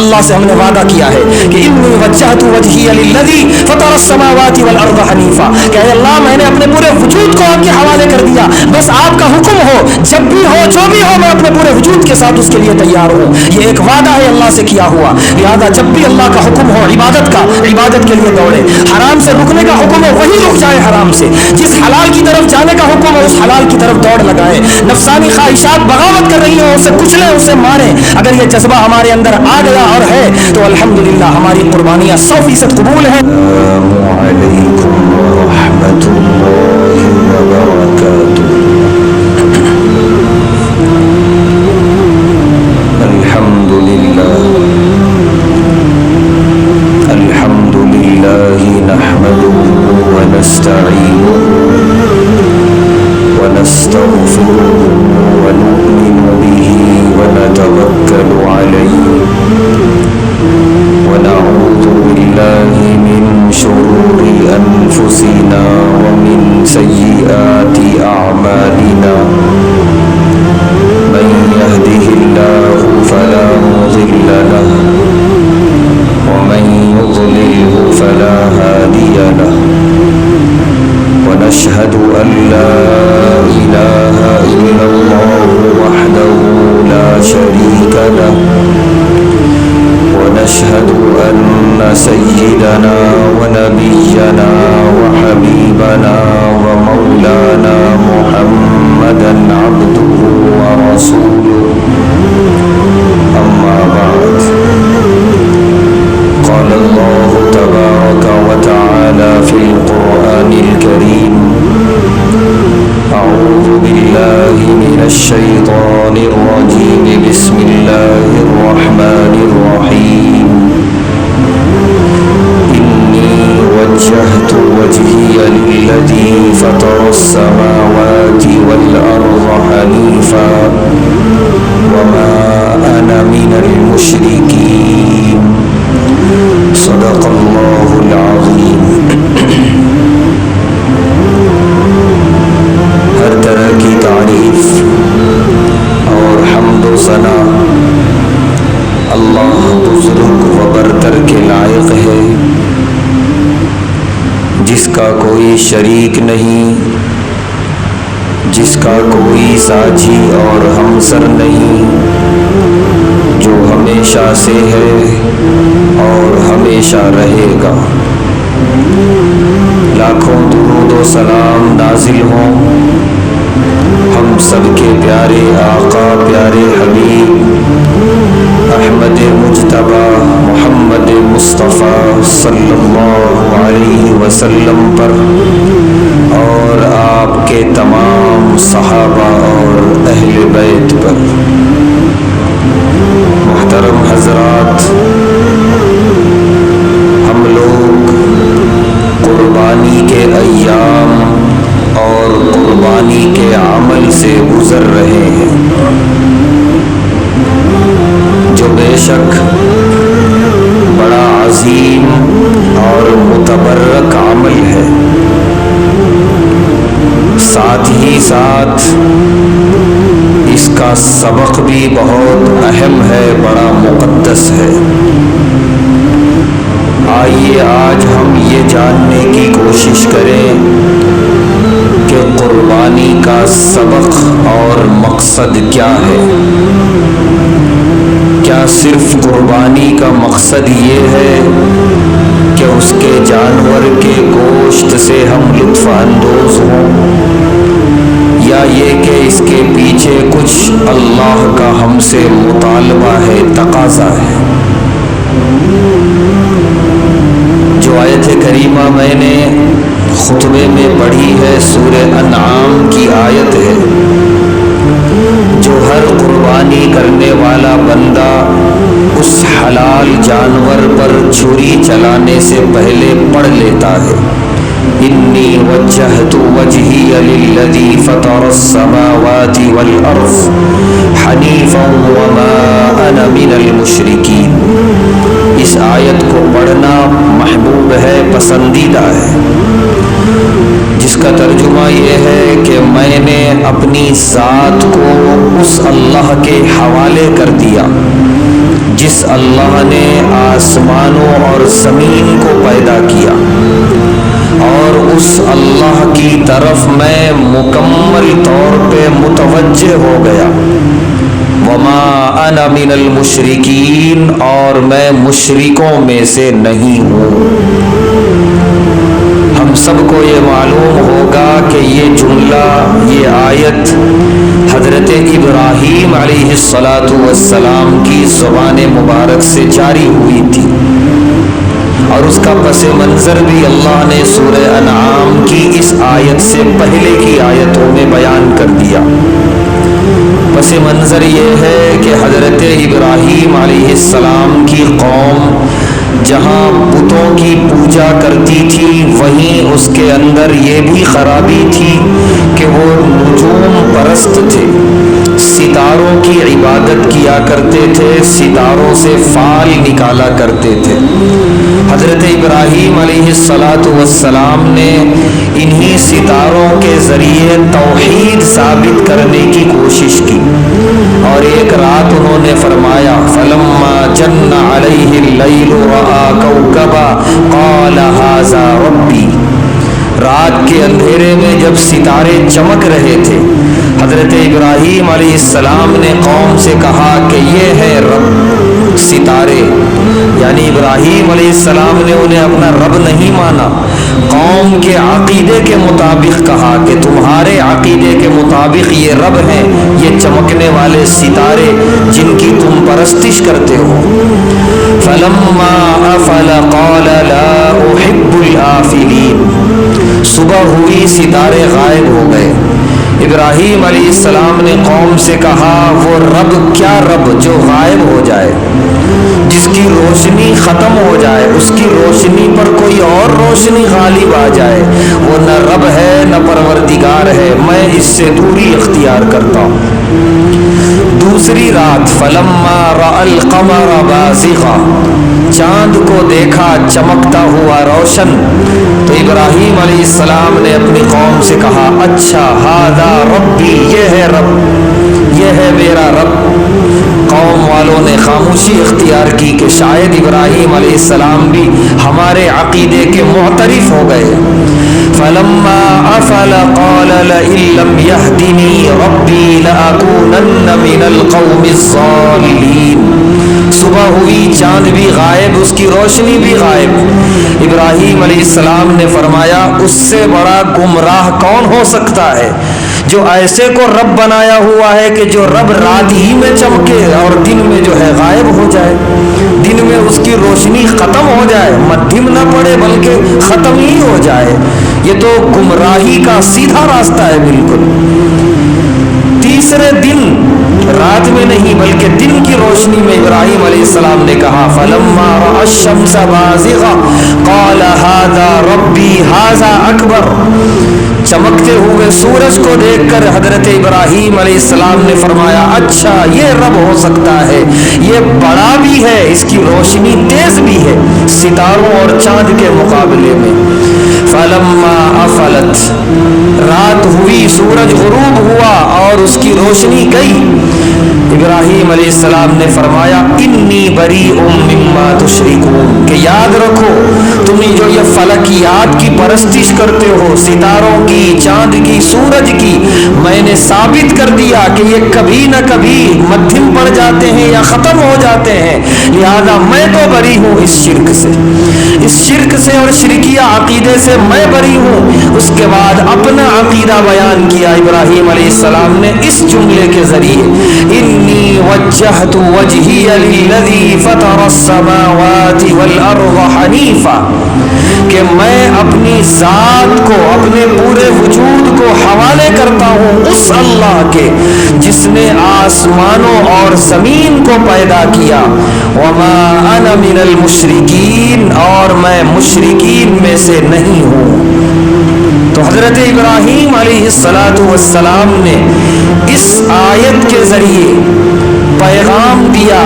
اللہ سے ہم نے وعدہ کیا ہے کہ انی وجہت وجہی للذی فطر السماوات والارض حنیفا، کہ اے اللہ میں نے اپنے پورے وجود کو آپ کے حوالے کر دیا، بس آپ کا حکم ہو، جب بھی ہو جو بھی ہو میں اپنے پورے وجود کے ساتھ اس کے لیے تیار ہوں۔ یہ ایک وعدہ ہے اللہ سے کیا ہوا، لہذا جب بھی اللہ کا حکم ہو عبادت کا، عبادت کے لیے دوڑے، حرام سے رکنے کا حکم ہو وہی رک جائے حرام سے، جس حلال کی طرف جانے کا حکم ہے اس حلال کی طرف دوڑ لگائے، نفسانی خواہشات بغاوت کر رہی ہیں اسے کچلیں اسے ماریں۔ اگر یہ جذبہ ہمارے اندر آ گیا اور ہے تو الحمدللہ ہماری قربانیاں 100% قبول ہیں۔ السلام علیکم ورحمۃ اللہ وبرکاتہ۔ الحمد للہ نحمده ونستعینه ونستغفره ونؤمن به ونتوکل علیہ ونعوذ باللہ من شرور انفسنا ومن سیئات اعمالنا، من يهده الله فلا مضل له ومن يضلله فلا هادي له، ونشهد أن لا إله إلا الله وحده لا شريك له، ونشهد أن سيدنا ونبينا وحبيبنا ومولانا محمدا عبده ورسوله، أما بعد، قال الله تبارك وتعالى في القرآن الكريم: أعوذ بالله من الشيطان الرجيم، بسم الله الرحمن الرحيم، إني وجهت وجهي للذي فطر السماوات والأرض حنيفا وما أنا من المشركين، صدق اللہ العظیم۔ ہر طرح کی تعریف اور حمد و ثنا اللہ بزرگ و برتر کے لائق ہے، جس کا کوئی شریک نہیں، جس کا کوئی ساجی اور ہمسر نہیں، جو ہمیشہ سے ہے اور ہمیشہ رہے گا۔ لاکھوں درود و سلام نازل ہوں ہم سب کے پیارے آقا، پیارے حبیب احمد مجتبی محمد مصطفیٰ صلی اللہ علیہ وسلم پر اور آپ کے تمام صحابہ اور اہل بیت پر۔ محترم حضرات، ہم لوگ قربانی کے ایام اور قربانی کے عمل سے گزر رہے ہیں، جو بے شک بڑا عظیم اور متبرک عمل ہے، ساتھ ہی ساتھ اس کا سبق بھی بہت اہم ہے، بڑا مقدس ہے۔ آئیے آج ہم یہ جاننے کی کوشش کریں کہ قربانی کا سبق اور مقصد کیا ہے۔ کیا صرف قربانی کا مقصد یہ ہے کہ اس کے جانور کے گوشت سے ہم لطف اندوز ہوں، یا یہ کہ اس کے پیچھے کچھ اللہ کا ہم سے مطالبہ ہے، تقاضا ہے؟ جو آیت کریمہ میں نے خطبے میں پڑھی ہے سورہ انعام کی آیت ہے، جو ہر قربانی کرنے والا بندہ اس حلال جانور پر چھری چلانے سے پہلے پڑھ لیتا ہے: انی وجہت وجہی للذی فطر السماوات والارض حنیفا وما انا من المشرکین۔ اس آیت کو پڑھنا محبوب ہے، پسندیدہ ہے، جس کا ترجمہ یہ ہے کہ میں نے اپنی ذات کو اس اللہ کے حوالے کر دیا جس اللہ نے آسمانوں اور زمین کو پیدا کیا، اور اس اللہ کی طرف میں مکمل طور پہ متوجہ ہو گیا۔ وما انا من المشرکین، اور میں مشرکوں میں سے نہیں ہوں۔ ہم سب کو یہ معلوم ہوگا کہ یہ جملہ، یہ آیت حضرت ابراہیم علیہ السلام کی زبان مبارک سے جاری ہوئی تھی، اور اس کا پس منظر بھی اللہ نے سورہ انعام کی اس آیت سے پہلے کی آیتوں میں بیان کر دیا۔ پس منظر یہ ہے کہ حضرت ابراہیم علیہ السلام کی قوم جہاں بتوں کی پوجا کرتی تھی، وہیں اس کے اندر یہ بھی خرابی تھی کہ وہ نجوم پرست تھے، ستاروں کی عبادت کیا کرتے تھے، ستاروں سے فال نکالا کرتے تھے۔ حضرت ابراہیم علیہ السلام نے انہی ستاروں کے ذریعے توحید ثابت کرنے کی کوشش کی، اور ایک رات انہوں نے فرمایا فلما جن علیہ اللیل رأى کوکبا قال ھذا ربی۔ رات کے اندھیرے میں جب ستارے چمک رہے تھے، حضرت ابراہیم علیہ السلام نے قوم سے کہا کہ یہ ہے رب ستارے، یعنی ابراہیم علیہ السلام نے انہیں اپنا رب نہیں مانا، قوم کے عقیدے کے مطابق کہا کہ تمہارے عقیدے کے مطابق یہ رب ہیں، یہ چمکنے والے ستارے جن کی تم پرستش کرتے ہو۔ فلما افل قال لا احب الآفلین۔ صبح ہوئی، ستارے غائب ہو گئے۔ ابراہیم علیہ السلام نے قوم سے کہا وہ رب کیا رب جو غائب ہو جائے، جس کی روشنی ختم ہو جائے، اس کی روشنی پر کوئی اور روشنی غالب آ جائے، وہ نہ رب ہے نہ پروردگار ہے، میں اس سے دوری اختیار کرتا ہوں۔ دوسری رات فلما رأى القمر بازغا، چاند کو دیکھا چمکتا ہوا روشن، تو ابراہیم علیہ السلام نے اپنی قوم سے کہا اچھا ھذا ربی، یہ ہے رب، یہ ہے میرا رب۔ قوم والوں نے خاموشی اختیار کی کہ شاید ابراہیم علیہ السلام بھی ہمارے عقیدے کے معترف ہو گئے۔ فلما افل قال لئن لم يهدني ربي لأكونن من القوم الضالين۔ صبح ہوئی، چاند بھی غائب، اس کی روشنی بھی غائب۔ ابراہیم علیہ السلام نے فرمایا اس سے بڑا گمراہ کون ہو سکتا ہے جو ایسے کو رب بنایا ہوا ہے کہ جو رب رات ہی میں چمکے اور دن میں جو ہے غائب ہو جائے، دن میں اس کی روشنی ختم ہو جائے، مدھم نہ پڑے بلکہ ختم ہی ہو جائے۔ یہ تو گمراہی کا سیدھا راستہ ہے بالکل۔ تیسرے دن، رات میں نہیں بلکہ دن کی روشنی میں ابراہیم علیہ السلام نے کہا فلما رأى الشمس بازغا قال ھذا ربی ھذا اکبر۔ چمکتے ہوئے سورج کو دیکھ کر حضرت ابراہیم علیہ السلام نے فرمایا اچھا یہ رب ہو سکتا ہے، یہ بڑا بھی ہے، اس کی روشنی تیز بھی ہے ستاروں اور چاند کے مقابلے میں۔ فلما افلت، رات ہوئی، سورج غروب ہوا اور اس کی روشنی گئی، ابراہیم علیہ السلام نے فرمایا انی بریء مما تشرکون، کہ یاد رکھو تم جو یہ فلکیات کی پرستش کرتے ہو، ستاروں کی، چاند کی، سورج کی، میں نے ثابت کر دیا کہ یہ کبھی نہ کبھی مدھم پڑ جاتے ہیں یا ختم ہو جاتے ہیں، لہذا میں تو بری ہوں اس شرک سے، اس شرک سے اور شرکیہ عقیدے سے میں بری ہوں۔ اس کے بعد اپنا عقیدہ بیان کیا ابراہیم علیہ السلام نے اس جملے کے ذریعے انی وجہت وجہی للذی فطر السماوات والارض حنیفا، کہ میں اپنی ذات کو، اپنے پورے وجود کو حوالے کرتا ہوں اس اللہ کے جس نے آسمانوں اور زمین کو پیدا کیا، وما انا من المشرکین، اور میں مشرکین میں سے نہیں ہوں۔ تو حضرت ابراہیم علیہ السلام نے اس آیت کے ذریعے پیغام دیا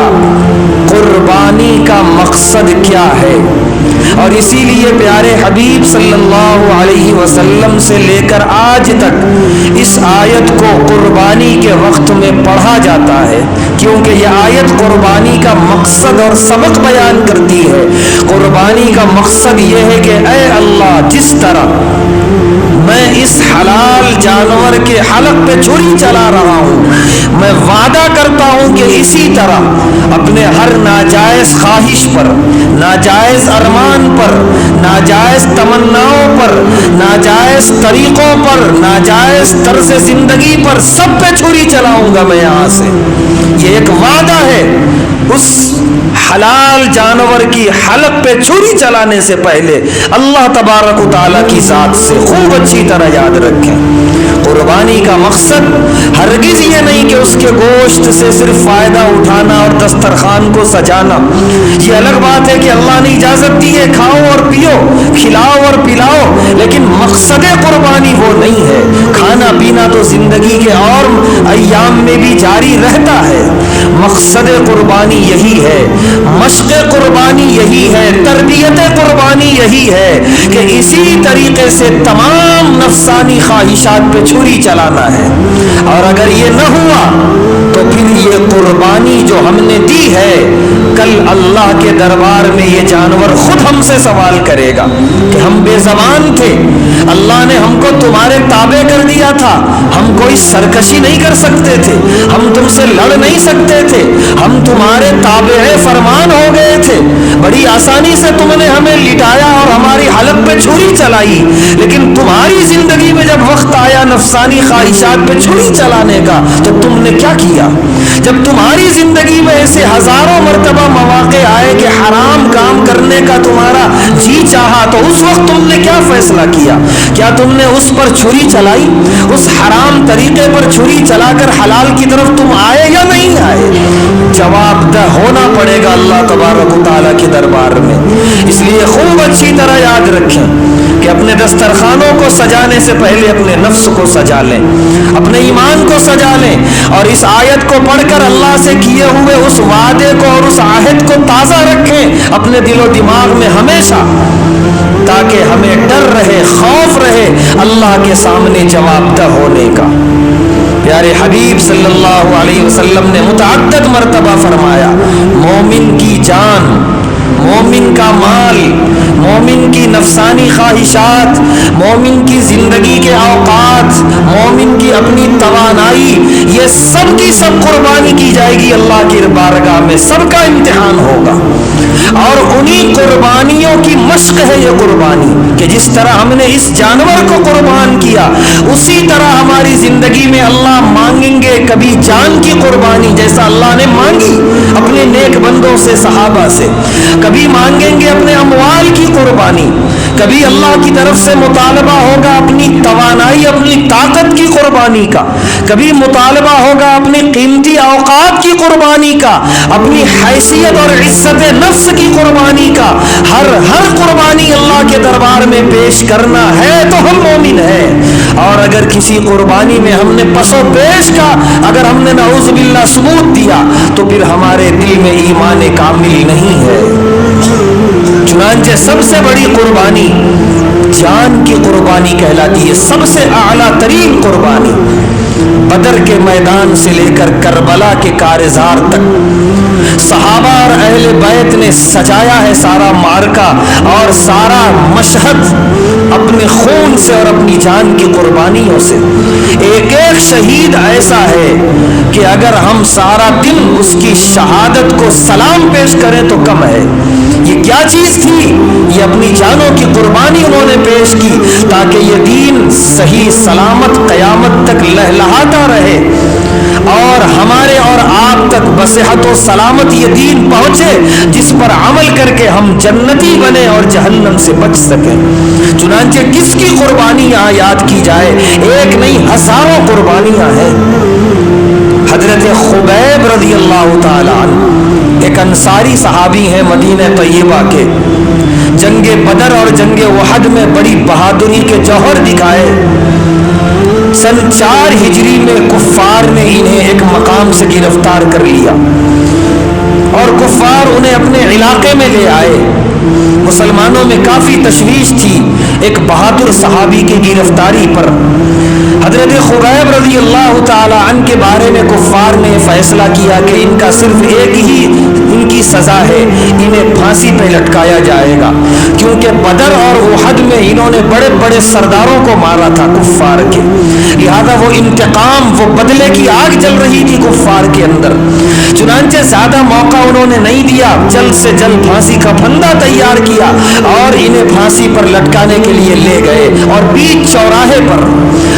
قربانی کا مقصد کیا ہے، اور اسی لیے پیارے حبیب صلی اللہ علیہ وسلم سے لے کر آج تک اس آیت کو قربانی کے وقت میں پڑھا جاتا ہے، کیونکہ یہ آیت قربانی کا مقصد اور سبق بیان کرتی ہے۔ قربانی کا مقصد یہ ہے کہ اے اللہ، جس طرح میں اس حلال جانور کے حلق پہ چھری چلا رہا ہوں، میں وعدہ کرتا ہوں کہ اسی طرح اپنے ہر ناجائز خواہش پر، ناجائز ارمان پر، ناجائز تمناؤں پر، ناجائز طریقوں پر، ناجائز طرز زندگی پر سب پہ چھری چلاؤں گا میں یہاں سے۔ یہ ایک وعدہ ہے۔ اس حلال جانور کی حلق پہ چھری چلانے سے پہلے اللہ تبارک و تعالیٰ کی ذات سے خوب اچھی طرح یاد رکھیں، قربانی کا مقصد ہرگز یہ نہیں کہ اس کے گوشت سے صرف فائدہ اٹھانا اور دسترخوان کو سجانا۔ یہ الگ بات ہے کہ اللہ نے اجازت دی ہے کھاؤ اور پیو، کھلاؤ اور پلاؤ، لیکن مقصد قربانی وہ نہیں ہے۔ کھانا پینا تو زندگی کے اور ایام میں بھی جاری رہتا ہے۔ مقصد قربانی یہی ہے، مشق قربانی یہی ہے، تربیت قربانی یہی ہے کہ اسی طریقے سے تمام نفسانی خواہشات پہ چھری چلانا ہے۔ اور اگر یہ نہ ہوا تو پھر یہ قربانی جو ہم نے دی ہے، کل اللہ کے دربار میں یہ جانور خود ہم سے سوال کرے گا کہ ہم بے زبان تھے، اللہ نے ہم کو تمہارے تابع کر دیا تھا، ہم کوئی سرکشی نہیں کر سکتے تھے، ہم تم سے لڑ نہیں سکتے تھے، ہم تمہارے تابع فرمان ہو گئے تھے، بڑی آسانی سے تم نے ہمیں لٹایا اور ہماری حلق پہ چھری چلائی، لیکن تمہاری زندگی میں جب وقت آیا نفسانی خواہشات پہ چھری چلانے کا تو تم نے کیا کیا؟ جب تمہاری زندگی میں ایسے ہزاروں مرتبہ مواقع آئے کہ حرام کام کرنے کا تمہارا جی چاہا تو اس وقت تم نے کیا فیصلہ کیا؟ کیا تم نے اس پر چھری چلائی؟ اس حرام طریقے پر چھری چلا کر حلال کی طرف تم آئے یا نہیں آئے؟ جواب دہ ہونا پڑے گا اللہ تبارک و تعالیٰ کے دربار میں۔ اس لیے خوب اچھی طرح یاد رکھیں کہ اپنے دسترخوانوں کو سجانے سے پہلے اپنے نفس کو سجا لیں، اپنے ایمان کو سجا لیں، اور اس آیت کو پڑھ کر اللہ سے کیے ہوئے اس وعدے کو اور اس عہد کو تازہ رکھیں اپنے دل و دماغ میں ہمیشہ، تاکہ ہمیں ڈر رہے، خوف رہے اللہ کے سامنے جواب دہ ہونے کا۔ پیارے حبیب صلی اللہ علیہ وسلم نے متعدد مرتبہ فرمایا، مومن کی جان، مومن کا مال، مومن کی نفسانی خواہشات، مومن کی زندگی کے اوقات، مومن کی اپنی توانائی، یہ سب کی سب قربانی کی جائے گی اللہ کی بارگاہ میں، سب کا امتحان ہوگا۔ اور انہی قربانیوں کی مشق ہے یہ قربانی، کہ جس طرح ہم نے اس جانور کو قربان کیا اسی طرح ہماری زندگی میں اللہ مانگیں گے کبھی جان کی قربانی جیسا اللہ نے مانگی اپنے نیک بندوں سے، صحابہ سے، کبھی مانگیں گے اپنے اموال کی قربانی، کبھی اللہ کی طرف سے مطالبہ ہوگا اپنی توانائی، اپنی طاقت کی قربانی کا، کبھی مطالبہ ہوگا اپنی قیمتی اوقات کی قربانی کا، اپنی حیثیت اور عزت نفس کی قربانی کا۔ ہر قربانی اللہ کے دربار میں پیش کرنا ہے تو ہم مومن ہیں، اور اگر کسی قربانی میں ہم نے پس و پیش کا، اگر ہم نے نعوذ باللہ ثبوت دیا تو پھر ہمارے دل میں ایمان کامل نہیں ہے۔ چنانچہ سب سے بڑی قربانی جان کی قربانی کہلاتی ہے، سب سے اعلیٰ ترین قربانی۔ بدر کے میدان سے لے کر کربلا کے کارزار تک صحابہ اور اہل بیت نے سجایا ہے سارا معرکہ اور سارا مشہد اپنے خون سے اور اپنی جان کی قربانیوں سے۔ ایک ایک شہید ایسا ہے کہ اگر ہم سارا دن اس کی شہادت کو سلام پیش کریں تو کم ہے۔ یہ کیا چیز تھی؟ یہ اپنی جانوں کی قربانی انہوں نے پیش کی تاکہ یہ دین صحیح سلامت قیامت تک لہلہاتا رہے اور ہمارے اور آپ تک بصحت و سلامت یہ دین پہنچے جس پر عمل کر کے ہم جنتی بنے اور جہنم سے بچ سکیں۔ چنانچہ کس کی قربانی یہاں یاد کی جائے؟ ایک نہیں، ہزاروں قربانیاں ہیں۔ حضرت خبیب رضی اللہ تعالی عنہ ایک انصاری صحابی ہیں مدینہ طیبہ کے، جنگ بدر اور جنگ احد میں بڑی بہادری کے جوہر دکھائے۔ سن 4 ہجری میں کفار نے انہیں ایک مقام سے گرفتار کر لیا اور کفار انہیں اپنے علاقے میں لے آئے مسلمانوں میں کافی تشویش تھی ایک بہادر صحابی کی گرفتاری پر۔ حضرت خبیب رضی اللہ تعالی عنہ کے بارے میں کفار نے فیصلہ کیا کہ ان کا صرف ایک ہی ان کی سزا ہے، انہیں پھانسی پہ لٹکایا جائے گا، کیونکہ بدر اور احد میں انہوں نے بڑے بڑے سرداروں کو مارا تھا کفار کے، لہذا وہ انتقام، وہ بدلے کی آگ جل رہی تھی کفار کے اندر۔ چنانچہ زیادہ موقع انہوں نے نہیں دیا، جلد سے جلد پھانسی کا پھندا تیار کیا اور انہیں پھانسی پر لٹکانے کے لیے لے گئے، اور بیچ چوراہے پر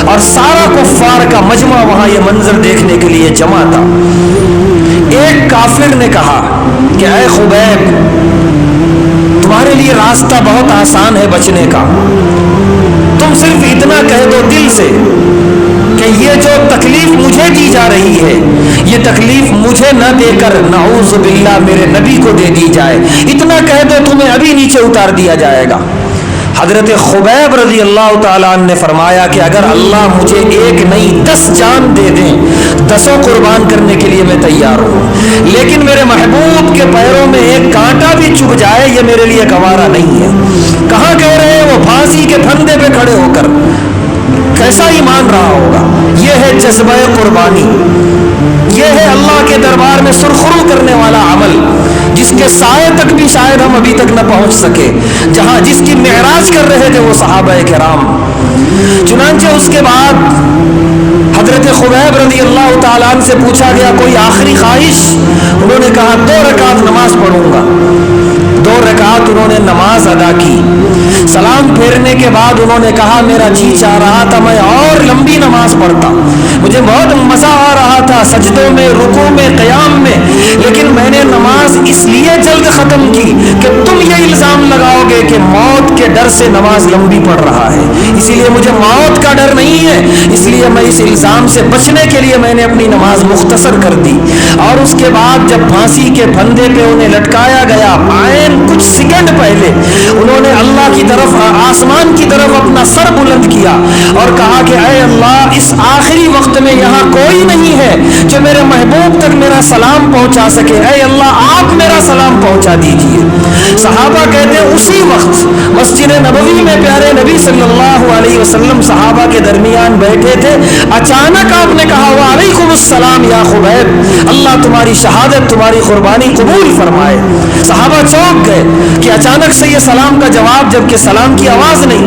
اور سارا کفار کا مجمع وہاں یہ منظر دیکھنے کے لیے جمع تھا۔ ایک کافر نے کہا کہ اے خبیب، تمہارے لیے راستہ بہت آسان ہے بچنے کا، تم صرف اتنا کہہ دو دل سے کہ یہ جو تکلیف مجھے دی جا رہی ہے یہ تکلیف مجھے نہ دے کر نعوذ باللہ میرے نبی کو دے دی جائے، اتنا کہہ دو تمہیں ابھی نیچے اتار دیا جائے گا۔ حضرت خبیب رضی اللہ تعالیٰ عنہ نے فرمایا کہ اگر اللہ مجھے ایک نہیں 10 جان دے دیں، 10 قربان کرنے کے لیے میں تیار ہوں، لیکن میرے محبوب کے پیروں میں ایک کانٹا بھی چبھ جائے یہ میرے لیے گوارا نہیں ہے۔ کہاں کہہ رہے ہیں وہ پھانسی کے پھندے پہ کھڑے ہو کر، کیسا ایمان رہا ہوگا۔ یہ ہے جذبہ قربانی، یہ ہے اللہ کے دربار میں سرخرو کرنے والا عمل، جس کے سائے تک بھی شاید ہم ابھی تک نہ پہنچ سکے، جہاں جس کی معراج کر رہے تھے وہ صحابہ کرام۔ چنانچہ اس کے بعد حضرت خبیب رضی اللہ تعالیٰ عنہ سے پوچھا گیا کوئی آخری خواہش؟ انہوں نے کہا 2 رکعت نماز پڑھوں گا۔ 2 رکعت انہوں نے نماز ادا کی، سلام پھیرنے کے بعد انہوں نے کہا میرا جی چاہ رہا تھا میں اور لمبی نماز پڑھتا، مجھے بہت مزہ آ رہا تھا سجدوں میں، رکوع میں، قیام میں، لیکن میں نے نماز اس لیے جلد ختم کی کہ تم یہ الزام لگاؤ گے کہ موت کے ڈر سے نماز لمبی پڑھ رہا ہے، اسی لیے مجھے موت کا ڈر نہیں ہے، اس لیے میں اس الزام سے بچنے کے لیے میں نے اپنی نماز مختصر کر دی۔ اور اس کے بعد جب پھانسی کے پھندے پہ انہیں لٹکایا گیا، کچھ سیکنڈ پہلے انہوں نے اللہ کی طرف، آسمان کی طرف اپنا سر بلند کیا اور کہا کہ اے اللہ اس آخری وقت میں یہاں کوئی نہیں ہے جو میرے محبوب تک میرا سلام پہنچا سکے، اے اللہ آپ میرا سلام پہنچا دیجیے۔ صحابہ کہتے ہیں اسی وقت مسجد نبوی میں پیارے نبی صلی اللہ علیہ وسلم صحابہ کے درمیان بیٹھے تھے، اچانک آپ نے کہا وعلیکم السلام یا خبیب، اللہ تمہاری شہادت، تمہاری قربانی قبول فرمائے۔ صحابہ چونک گئے کہ اچانک سے یہ سلام کا جواب، جبکہ سلام کی آواز نہیں۔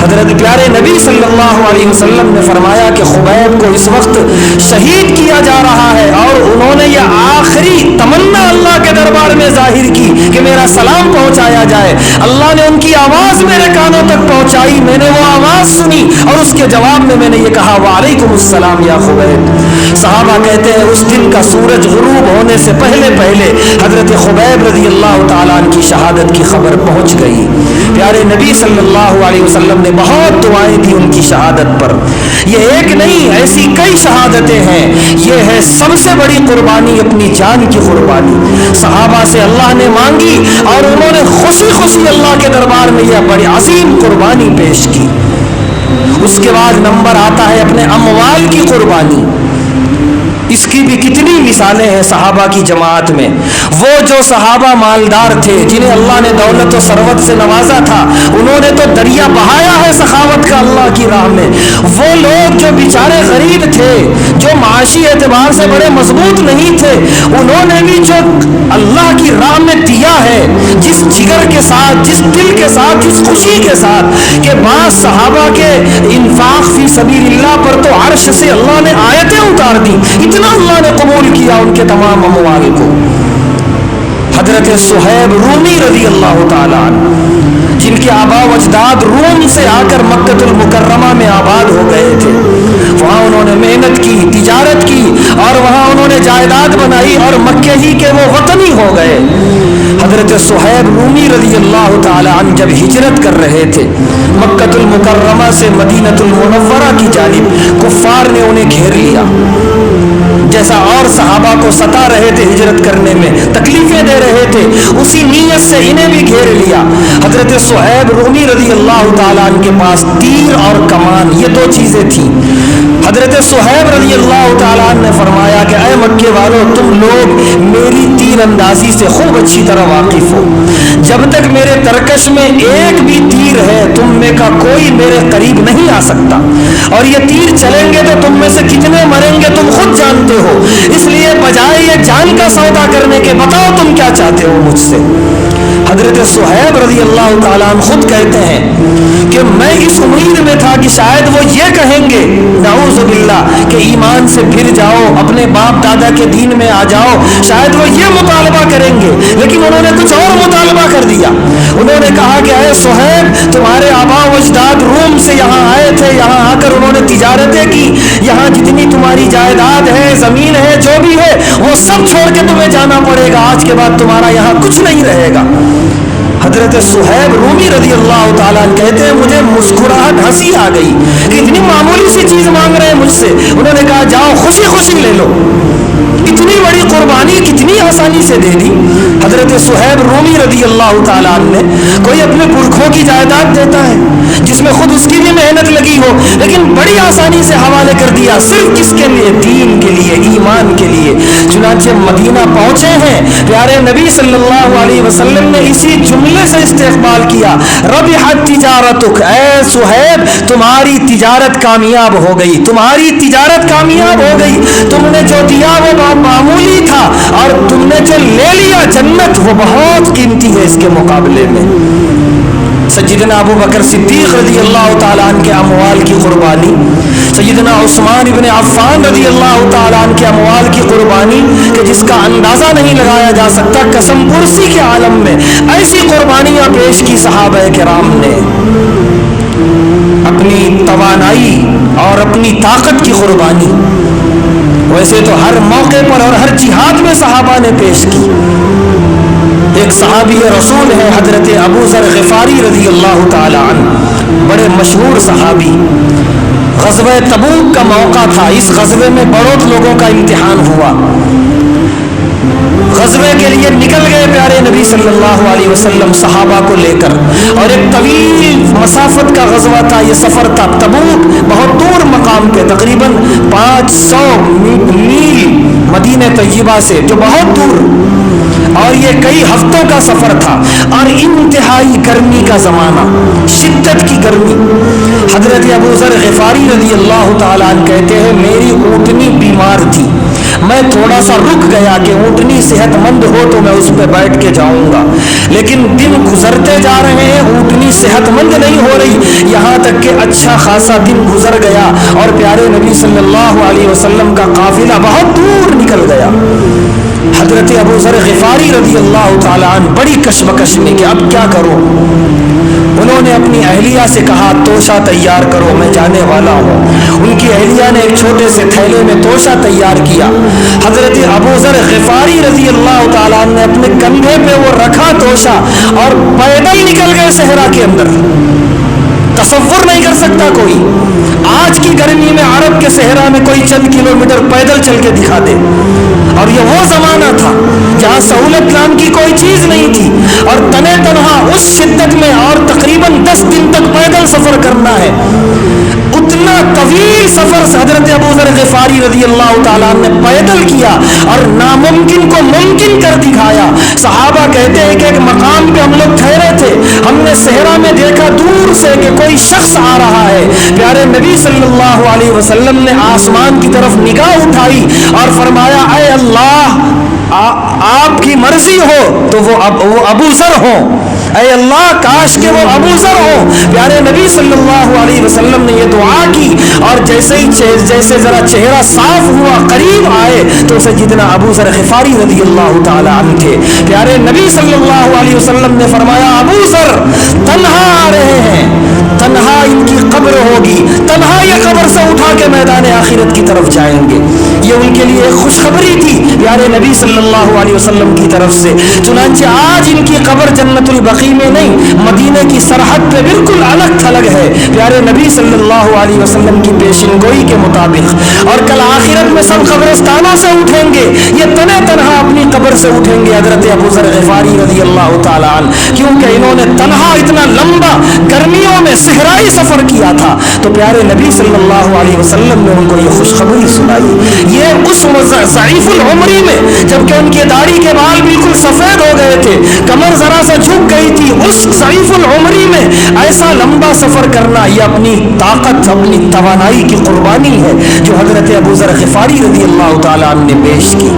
حضرت پیارے نبی صلی اللہ علیہ وسلم نے فرمایا کہ خبیب کو اس وقت شہید کیا جا رہا ہے، اور انہوں نے یہ آخری تمنا اللہ کے دربار میں ظاہر کی کہ میرا سلام پہنچایا جائے۔ اللہ نے ان کی آواز میرے کانوں تک پہنچائی، میں نے وہ آواز سنی اور اس کے جواب میں نے یہ کہا وعلیکم السلام یا خبیب۔ صحابہ کہتے ہیں اس دن کا سورج غروب ہونے سے پہلے پہلے حضرت خبیب رضی اللہ تعالیٰ عنہ کی شہادت کی خبر پہنچ گئی۔ پیارے نبی صلی اللہ علیہ وسلم نے بہت دعائیں دی ان کی شہادت پر، یہ ایک نہیں ایسی کئی شہادتیں ہیں، یہ ہے سب سے بڑی قربانی، اپنی جان کی قربانی صحابہ سے اللہ نے مانگی اور انہوں نے خوشی خوشی اللہ کے دربار میں یہ بڑی عظیم قربانی پیش کی۔ اس کے بعد نمبر آتا ہے اپنے اموال کی قربانی، اس کی بھی کتنی مثالیں ہیں صحابہ کی جماعت میں۔ وہ جو صحابہ مالدار تھے جنہیں اللہ نے دولت و ثروت سے نوازا تھا، انہوں نے تو دریا بہایا ہے سخاوت کا اللہ کی راہ میں۔ وہ لوگ جو بیچارے غریب تھے، جو معاشی اعتبار سے بڑے مضبوط نہیں تھے، انہوں نے بھی جو اللہ کی راہ میں دیا ہے، جس جگر کے ساتھ، جس دل کے ساتھ، جس خوشی کے ساتھ کہ بعض صحابہ کے انفاق فی سبیل اللہ پر تو عرش سے اللہ نے آیتیں اتار دی، اتنا اللہ نے قبول کیا ان کے تمام اموال کو۔ حضرت صہیب رومی رضی اللہ تعالیٰ عنہ، جن کے آبا و اجداد روم سے آ کر مکۃ المکرمہ میں آباد ہو گئے تھے، وہاں انہوں نے محنت کی، تجارت کی، اور وہاں انہوں نے جائیداد بنائی اور مکے ہی کے وہ وطنی ہو گئے۔ حضرت صہیب رومی رضی اللہ تعالیٰ عنہ جب ہجرت کر رہے تھے مکۃ المکرمہ سے مدینۃ المنورہ کی جانب، کفار نے انہیں گھیر لیا، جیسا اور صحابہ کو ستا رہے تھے ہجرت کرنے میں، تکلیفیں دے رہے تھے، اسی نیت سے انہیں بھی گھیر لیا۔ حضرت صہیب رومی رضی اللہ تعالیٰ عنہ کے پاس تیر اور کمان، یہ 2 چیزیں تھیں۔ حضرت صہیب رضی اللہ تعالیٰ عنہ نے فرمایا کہ اے مکے والو، تم لوگ میری تیر اندازی سے خوب اچھی طرح واقف ہو، جب تک میرے ترکش میں ایک بھی تیر ہے تم میں کا کوئی میرے قریب نہیں آ سکتا، اور یہ تیر چلیں گے تو تم میں سے کتنے مریں گے تم خود جانتے ہو، اس لیے بجائے یہ جان کا سودا کرنے کے بتاؤ تم کیا چاہتے ہو مجھ سے۔ حضرت صہیب رضی اللہ تعالیٰ عنہ خود کہتے ہیں کہ میں اس امید میں تھا کہ شاید وہ یہ کہیں گے نعوذ باللہ کہ ایمان سے پھر جاؤ، اپنے باپ دادا کے دین میں آ جاؤ، شاید وہ یہ مطالبہ کریں گے، لیکن انہوں نے کچھ اور مطالبہ کر دیا۔ انہوں نے کہا کہ اے صہیب، تمہارے آبا و اجداد روم سے یہاں آئے تھے، یہاں آ کر انہوں نے تجارتیں کی، یہاں جتنی تمہاری جائیداد ہے، زمین ہے، جو بھی ہے وہ سب چھوڑ کے تمہیں جانا پڑے گا، آج کے بعد تمہارا یہاں کچھ نہیں رہے گا۔ حضرت صہیب رومی رضی اللہ تعالیٰ کہتے ہیں مجھے مسکراہٹ ہنسی آ گئی کہ اتنی معمولی سی چیز مانگ رہے ہیں مجھ سے۔ انہوں نے کہا جاؤ خوشی خوشی لے لو، اتنی بڑی قربانی کتنی آسانی سے دے دی۔ حضرت صہیب رومی رضی اللہ تعالیٰ نے کوئی اپنے پرکھوں کی جائیداد دیتا ہے جس میں خود اس کی بھی محنت لگی ہو، لیکن بڑی آسانی سے حوالے کر دیا، صرف کس کے لیے؟ دین کے لیے، ایمان کے لیے۔ چنانچہ مدینہ پہنچے ہیں، پیارے نبی صلی اللہ علیہ وسلم نے اسی جملے سے استقبال کیا، ربحت تجارتک، اے صہیب تمہاری تجارت کامیاب ہو گئی، تمہاری تجارت کامیاب ہو گئی، تم نے جو دیا وہ بہت معمولی تھا، اور تم نے جو لے لیا جنت وہ بہت قیمتی ہے اس کے مقابلے میں۔ سیدنا ابو بکر صدیق رضی اللہ تعالیٰ عنہ کے اموال کی قربانی، سیدنا عثمان ابن عفان رضی اللہ تعالیٰ عنہ کے اموال کی قربانی کہ جس کا اندازہ نہیں لگایا جا سکتا، قسم پرسی کے عالم میں ایسی قربانیاں پیش کی صحابہ کرام نے، اپنی توانائی اور اپنی طاقت کی قربانی۔ ویسے تو ہر موقع پر اور ہر جہاد میں صحابہ نے پیش کی۔ ایک صحابی رسول ہے حضرت ابو ذر غفاری رضی اللہ تعالی عنہ، بڑے مشہور صحابی۔ غزوہ تبوک کا موقع تھا، اس غزوے میں بہت لوگوں کا امتحان ہوا۔ غزوے کے لیے نکل گئے پیارے نبی صلی اللہ علیہ وسلم صحابہ کو لے کر، اور ایک طویل مسافت کا غزوہ تھا، یہ سفر تھا۔ تبوک بہت دور مقام پہ، تقریباً 500 میل مدینہ طیبہ سے، جو بہت دور، اور یہ کئی ہفتوں کا سفر تھا، اور انتہائی گرمی کا زمانہ، شدت کی گرمی۔ حضرت ابو ذر غفاری رضی اللہ تعالیٰ عنہ کہتے ہیں میری اونٹنی بیمار تھی، میں تھوڑا سا رک گیا کہ اونٹنی صحت مند ہو تو میں اس پہ بیٹھ کے جاؤں گا، لیکن دن گزرتے جا رہے ہیں، اونٹنی صحت مند نہیں ہو رہی، یہاں تک کہ اچھا خاصا دن گزر گیا اور پیارے نبی صلی اللہ علیہ وسلم کا قافلہ بہت دور نکل گیا۔ حضرت ابو ذر غفاری رضی اللہ تعالیٰ عنہ بڑی کشمکش میں کہ اب کیا کروں۔ انہوں نے اپنی اہلیہ سے کہا توشہ تیار کرو، میں جانے والا ہوں۔ ان کی اہلیہ نے ایک چھوٹے سے تھیلے میں توشہ تیار کیا۔ حضرت ابو ذر غفاری رضی اللہ تعالیٰ عنہ نے اپنے کندھے پہ وہ رکھا توشہ، اور پیدل نکل گئے صحرا کے اندر۔ تصور نہیں کر سکتا کوئی آج کی گرمی میں عرب کے صحرا میں کوئی چند کلومیٹر پیدل چل کے دکھا دے، اور یہ وہ زمانہ تھا جہاں سہولت نام کی کوئی چیز نہیں تھی، اور تنے تنہا اس شدت میں، اور تقریباً 10 دن تک پیدل سفر کرنا ہے۔ اتنا طویل سفر حضرت ابو ذر غفاری رضی اللہ تعالیٰ نے پیدل کیا اور ناممکن کو ممکن کر دکھایا۔ صحابہ کہتے ہیں کہ ایک مقام پہ ہم لوگ ٹھہرے تھے، ہم نے صحرا میں دیکھا دور سے کہ کوئی شخص آ رہا ہے۔ پیارے نبی صلی اللہ علیہ وسلم نے آسمان کی طرف نگاہ اٹھائی اور فرمایا اے اللہ، آپ کی مرضی ہو تو وہ ابو ذر ہو، اے اللہ کاش کہ وہ ابو ذر ہو۔ پیارے نبی صلی اللہ علیہ وسلم نے یہ دعا کی، اور جیسے ذرا چہرہ صاف ہوا، قریب آئے تو سیدنا ابو ذر غفاری رضی اللہ تعالی عنہ تھے۔ پیارے نبی صلی اللہ علیہ وسلم نے فرمایا ابو ذر تنہا آ رہے ہیں، تنہا ان کی قبر ہوگی، تنہا یہ قبر سے اٹھا کے میدان آخرت کی طرف جائیں گے۔ یہ ان کے لیے ایک خوشخبری تھی پیارے نبی صلی اللہ علیہ وسلم کی طرف سے۔ چنانچہ آج ان کی قبر جنت البقیع میں نہیں، مدینے کی سرحد پہ بالکل الگ تھلگ ہے پیارے نبی صلی اللہ علیہ وسلم کی پیشن گوئی کے مطابق، اور کل آخرت میں سب قبرستانوں سے اٹھیں گے، یہ تنہا تنہا اپنی قبر سے اٹھیں گے حضرت ابو ذر غفاری رضی اللہ تعالیٰ عنہ، کیونکہ انہوں نے تنہا اتنا لمبا گرمیوں میں صحرائی سفر کیا تھا، تو پیارے نبی صلی اللہ علیہ وسلم نے ان کو یہ خوشخبری سنائی۔ یہ اس ضعیف العمری میں، جبکہ ان کی داڑھی کے بال بالکل سفید ہو گئے تھے، کمر ذرا سا جھک گئی اس ضعیف العمری میں ایسا لمبا سفر کرنا یہ اپنی طاقت اپنی توانائی کی قربانی ہے جو حضرت ابو ذر غفاری رضی اللہ تعالیٰ عنہ نے پیش کی.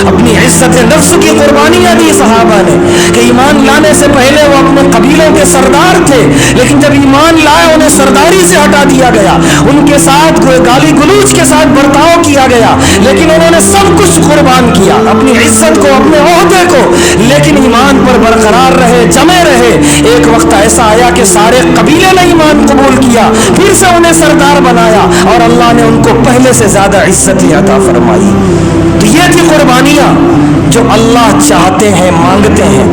اپنی عزت نفس کی قربانیاں دی صحابہ نے کہ ایمان لانے سے پہلے وہ اپنے قبیلوں کے سردار تھے, لیکن جب ایمان لائے انہیں سرداری سے ہٹا دیا گیا, ان کے ساتھ گالی گلوچ کے ساتھ برتاؤ کیا گیا, لیکن انہوں نے سب کچھ قربان کیا, اپنی عزت کو, اپنے عہدے کو, لیکن ایمان پر برقرار رہے, جمے رہے. ایک وقت ایسا آیا کہ سارے قبیلے نے ایمان قبول کیا, پھر سے انہیں سردار بنایا اور اللہ نے ان کو پہلے سے زیادہ عزت عطا فرمائی. تو یہ تھی قربانیاں جو اللہ چاہتے ہیں, مانگتے ہیں.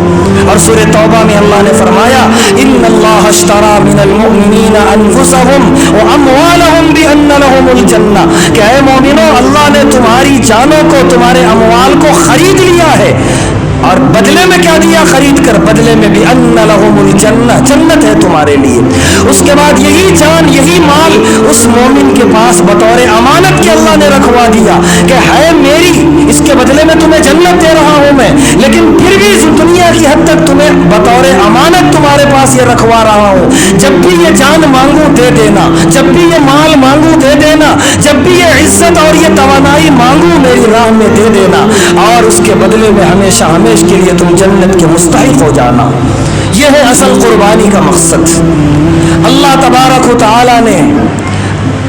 اور سورہ توبہ میں اللہ نے فرمایا ان اللہ اشترى من المؤمنین انفسهم واموالهم بان لهم الجنہ, کہ اے مومنو اللہ نے تمہاری جانوں کو, تمہارے اموال کو خرید لیا ہے, اور بدلے میں کیا دیا خرید کر, بدلے میں بھی ان لهم الجنہ, جنت ہے تمہارے لیے. اس کے بعد یہی جان یہی مال اس مومن کے پاس بطور امانت کے اللہ نے رکھوا دیا کہ ہے میری, اس کے بدلے میں تمہیں جنت دے رہا ہوں میں, لیکن پھر بھی دنیا کی حد تک تمہیں بطور امانت تمہارے پاس یہ رکھوا رہا ہوں. جب بھی یہ جان مانگوں دے دینا, جب بھی یہ مال مانگوں دے دینا, جب بھی یہ عزت اور یہ توانائی مانگوں میری راہ میں دے دینا, اور اس کے بدلے میں ہمیشہ ہمیشہ کے لیے تم جنت کے مستحق ہو جانا. یہ ہے اصل قربانی کا مقصد. اللہ تبارک و تعالی نے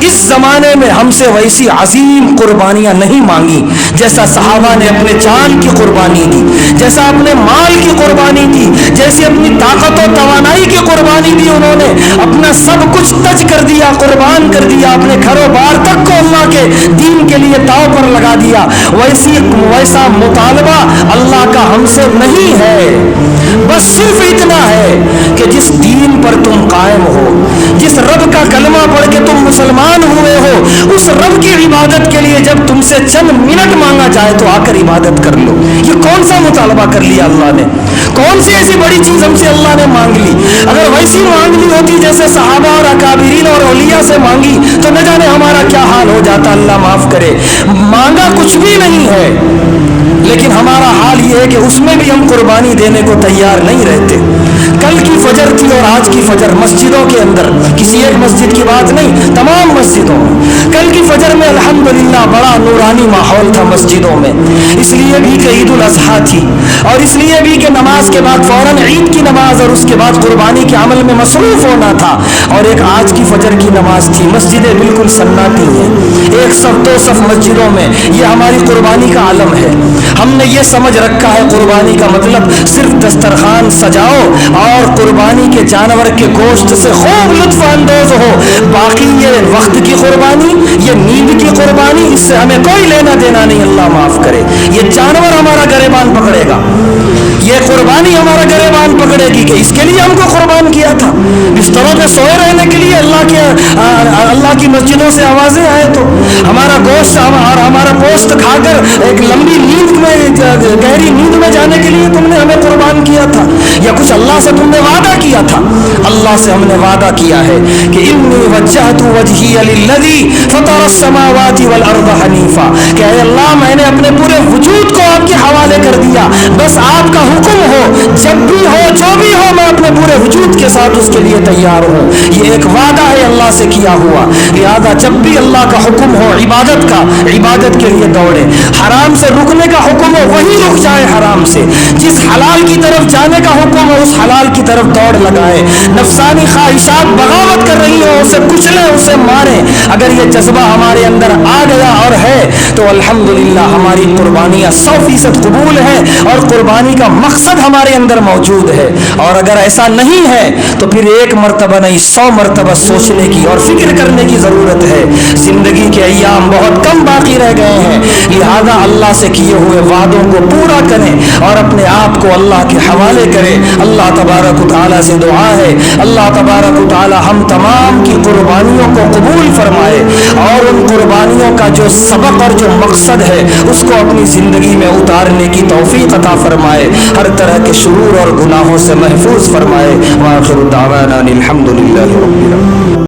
اس زمانے میں ہم سے ویسی عظیم قربانیاں نہیں مانگی جیسا صحابہ نے اپنے جان کی قربانی دی, جیسا اپنے مال کی قربانی دی, جیسی اپنی طاقت و توانائی کی قربانی دی. انہوں نے اپنا سب کچھ تج کر دیا, قربان کر دیا, اپنے گھر و بار تک کو اللہ کے دین کے لیے داؤ پر لگا دیا. ویسا مطالبہ اللہ کا ہم سے نہیں ہے. بس صرف اتنا ہے کہ جس دین پر تم قائم ہو, جس رب کا کلمہ پڑھ کے تم مسلمان ہوئے ہو, اس رب کی عبادت کے لیے جب تم سے چند منٹ مانگا جائے تو آ کر عبادت کر لو. یہ کون سا مطالبہ کر لیا اللہ نے, کون سی ایسی بڑی چیز ہم سے اللہ نے مانگ لی. اگر ویسی مانگ لی ہوتی جیسے صحابہ اور اکابرین اور اولیاء سے مانگی تو نہ جانے ہمارا کیا حال ہو جاتا, اللہ معاف کرے. مانگا کچھ بھی نہیں ہے, لیکن ہمارا حال یہ ہے کہ اس میں بھی ہم قربانی دینے کو تیار نہیں رہتے. کل کی فجر تھی اور آج کی فجر مسجدوں کے اندر, کسی ایک مسجد کی بات نہیں, تمام مسجدوں میں کل کی فجر میں الحمدللہ بڑا نورانی ماحول تھا مسجدوں میں, اس لیے بھی کہ عید الاضحیٰ تھی, اور اس لیے بھی کہ نماز کے بعد فوراً عید کی نماز اور اس کے بعد قربانی کے عمل میں مصروف ہونا تھا. اور ایک آج کی فجر کی نماز تھی, مسجدیں بالکل سناٹی ہیں, ایک صف دو صف مسجدوں میں. یہ ہماری قربانی کا عالم ہے. ہم نے یہ سمجھ رکھا ہے قربانی کا مطلب صرف دسترخوان سجاؤ اور قربانی کے جانور کے گوشت سے خوب لطف اندوز ہو, باقی یہ وقت کی قربانی, یہ نیند کی قربانی, اس سے ہمیں کوئی لینا دینا نہیں. اللہ معاف کرے, یہ جانور ہمارا گریبان پکڑے گا, یہ قربانی ہمارا گریبان پکڑے گی کہ اس کے لیے ہم کو قربان کیا تھا. بستروں پہ سوئے رہنے کے لیے اللہ کی مسجدوں سے آوازیں آئے تو ہمارا گوشت اور ہمارا گوشت کھا کر ایک لمبی نیند میں, گہری نیند میں جانے کے لیے تم نے ہمیں قربان کیا تھا, یا کچھ اللہ سے تم نے وعدہ کیا تھا. اللہ سے ہم نے وعدہ کیا ہے کہ انی وجہت وجہی للذی فطر السماوات والارض حنیفا, کہ اے اللہ میں نے اپنے پورے وجود کو آپ کے حوالے کر دیا, بس آپ کا حکم ہو, جب بھی ہو جو بھی ہو میں اپنے پورے وجود کے ساتھ اس کے لیے تیار ہوں. یہ ایک وعدہ ہے اللہ سے کیا ہوا. لہذا جب بھی اللہ کا حکم ہو عبادت کا, عبادت کے لیے دوڑے. حرام سے رکنے کا حکم ہو وہیں رک جائے حرام سے. جس حلال کی طرف جانے کا حکم ہو اس حلال کی طرف دوڑ لگائے. نفسانی خواہشات بغاوت کر رہی ہوں, اسے کچلیں, اسے ماریں. اگر یہ جذبہ ہمارے اندر آ گیا اور ہے تو الحمدللہ ہماری قربانیاں 100% قبول ہیں اور قربانی کا مقصد ہمارے اندر موجود ہے. اور اگر ایسا نہیں ہے تو پھر ایک مرتبہ نہیں 100 مرتبہ سوچنے کی اور فکر کرنے کی ضرورت ہے. زندگی کے ایام بہت کم باقی رہ گئے ہیں, لہذا اللہ سے کیے ہوئے وعدوں کو پورا کریں اور اپنے آپ کو اللہ کے حوالے کریں. اللہ تبارک و تعالیٰ سے دعا ہے اللہ تبارک و تعالیٰ ہم تمام کی قربانیوں کو قبول فرمائے اور ان قربانیوں کا جو سبق اور جو مقصد ہے اس کو اپنی زندگی میں اتارنے کی توفیق عطا فرمائے, ہر طرح کے شرور اور گناہوں سے محفوظ فرمائے. وآخر دعوانا الحمدللہ رب العالمین.